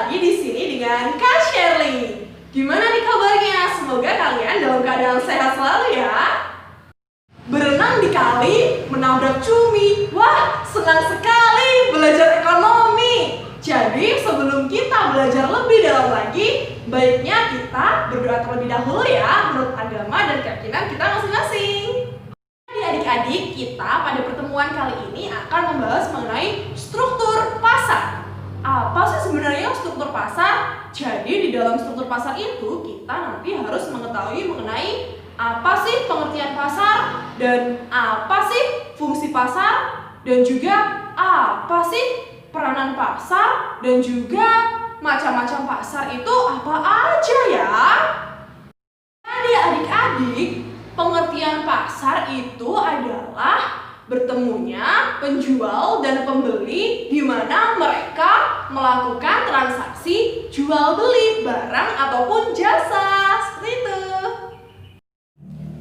lagi di sini dengan Kak Shirley. Gimana nih kabarnya? Semoga kalian dalam keadaan sehat selalu ya. Berenang di kali, menabrak cumi. Wah, senang sekali belajar ekonomi. Jadi sebelum kita belajar lebih dalam lagi, baiknya kita berdoa terlebih dahulu ya menurut agama dan keyakinan kita masing-masing. Adik-adik, kita pada pertemuan kali ini akan membahas mengenai struktur pasar. Apa sih sebenarnya struktur pasar? Jadi di dalam struktur pasar itu kita nanti harus mengetahui mengenai apa sih pengertian pasar dan apa sih fungsi pasar dan juga apa sih peranan pasar dan juga macam-macam pasar itu apa aja ya. Jadi adik-adik, pengertian pasar itu adalah bertemunya penjual dan pembeli di mana mereka melakukan transaksi jual beli barang ataupun jasa. Seperti itu.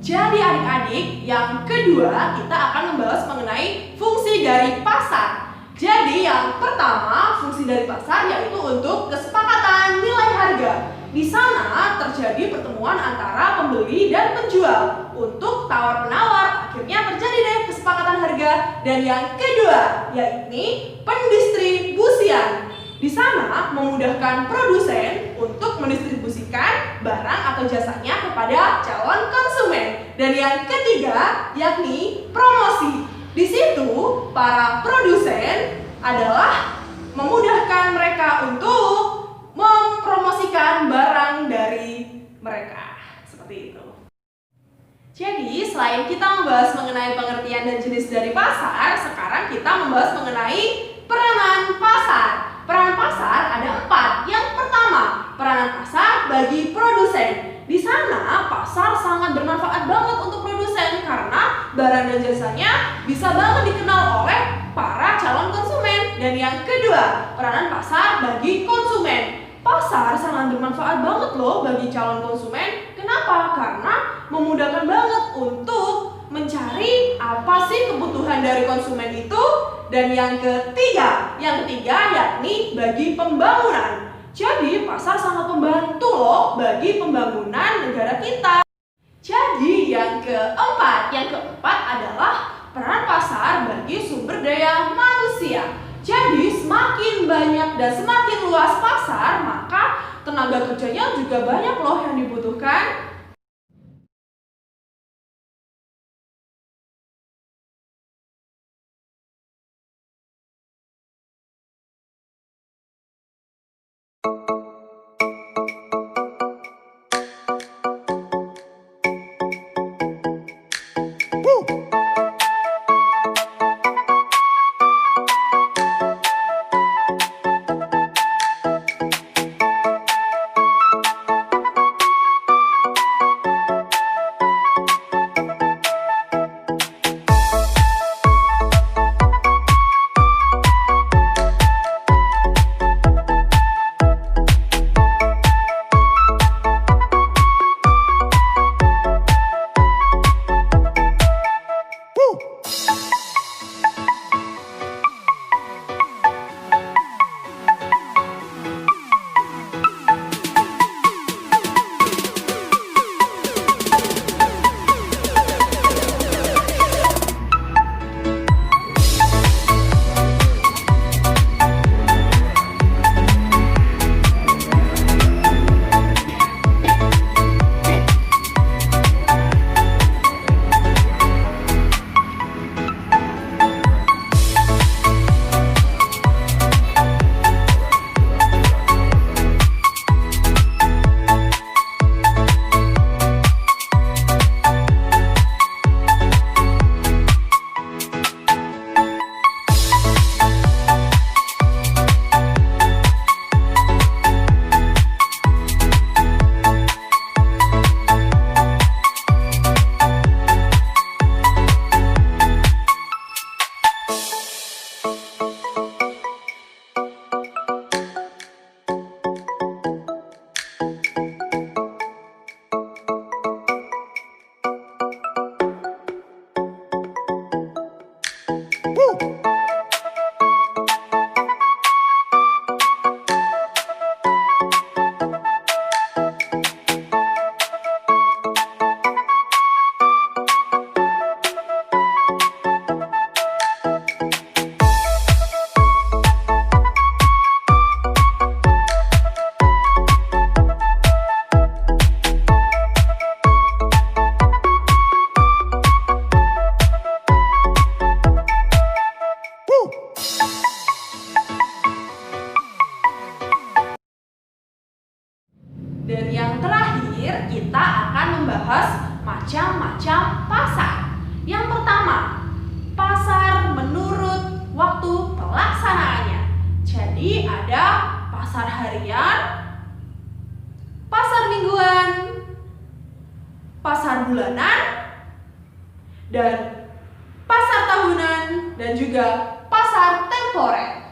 Jadi adik-adik, yang kedua kita akan membahas mengenai fungsi dari pasar. Jadi yang pertama, fungsi dari pasar yaitu untuk kesepakatan nilai harga. Di sana terjadi pertemuan antara pembeli dan penjual untuk tawar-menawar. Akhirnya terjadi deh kesepakatan harga. Dan yang kedua, yaitu pendistribusian. Di sana memudahkan produsen untuk mendistribusikan barang atau jasanya kepada calon konsumen. Dan yang ketiga, yakni promosi. Di situ para produsen adalah memudahkan mereka untuk mempromosikan barang dari mereka. Seperti itu. Jadi selain kita membahas mengenai pengertian dan jenis dari pasar, sekarang kita membahas mengenai peranan pasar. Peranan pasar ada 4. Yang pertama, peranan pasar bagi produsen. Di sana pasar sangat bermanfaat banget untuk produsen karena barang dan jasanya bisa banget dikenal oleh para calon konsumen. Dan yang kedua, peranan pasar bagi konsumen. Pasar sangat bermanfaat banget loh bagi calon konsumen. Kenapa? Karena memudahkan banget untuk mencari apa sih kebutuhan dari konsumen itu. Dan yang ketiga yakni bagi pembangunan. Jadi pasar sangat membantu loh bagi pembangunan negara kita. Jadi yang keempat adalah peran pasar bagi sumber daya manusia. Jadi semakin banyak dan semakin luas pasar, maka tenaga kerjanya juga banyak loh yang dibutuhkan. belajar, kita akan membahas macam-macam pasar. Yang pertama, pasar menurut waktu pelaksanaannya. Jadi ada pasar harian, pasar mingguan, pasar bulanan, dan pasar tahunan, dan juga pasar temporer.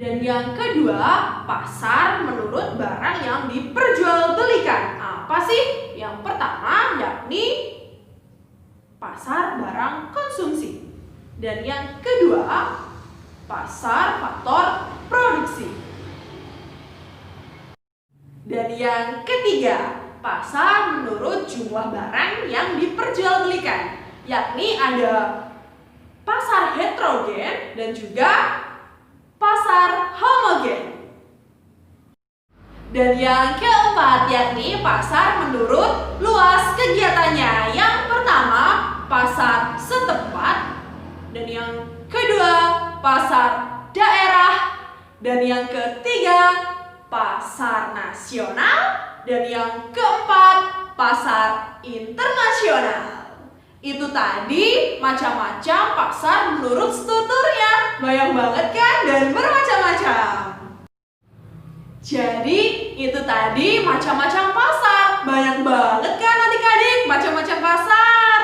Dan yang kedua, pasar menurut barang yang diperjualbelikan. Apa sih? Yang pertama yakni pasar barang konsumsi. Dan yang kedua, pasar faktor produksi. Dan yang ketiga, pasar menurut jumlah barang yang diperjualbelikan, yakni ada pasar heterogen dan juga pasar homogen. Dan yang keempat yakni pasar menurut luas kegiatannya. Yang pertama, pasar setempat, dan yang kedua, pasar daerah, dan yang ketiga, pasar nasional, dan yang keempat, pasar internasional. Itu tadi macam-macam pasar menurut strukturnya. Banyak banget kan dan bermacam-macam. Jadi itu tadi macam-macam pasar. Banyak banget kan adik-adik macam-macam pasar.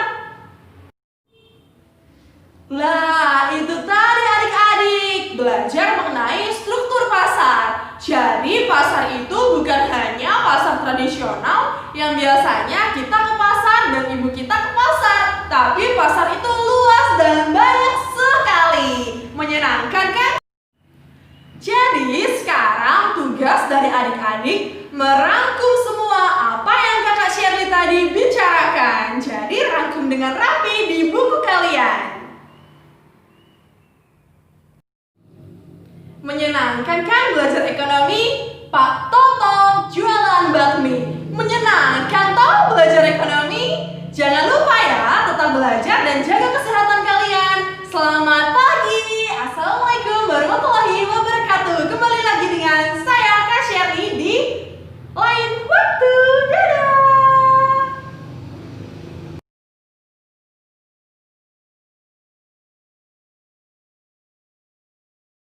Lah itu tadi adik-adik belajar mengenai struktur pasar. Jadi pasar itu bukan hanya pasar tradisional yang biasanya kita ke pasar dan ibu kita ke pasar, tapi pasar itu luas dan banyak sekali. Menyenangkan kan? Jadi sekarang tugas dari adik-adik merangkum semua apa yang kakak Shirley tadi bicarakan. Jadi rangkum dengan rapi di buku kalian. Menyenangkan kan belajar ekonomi? Pak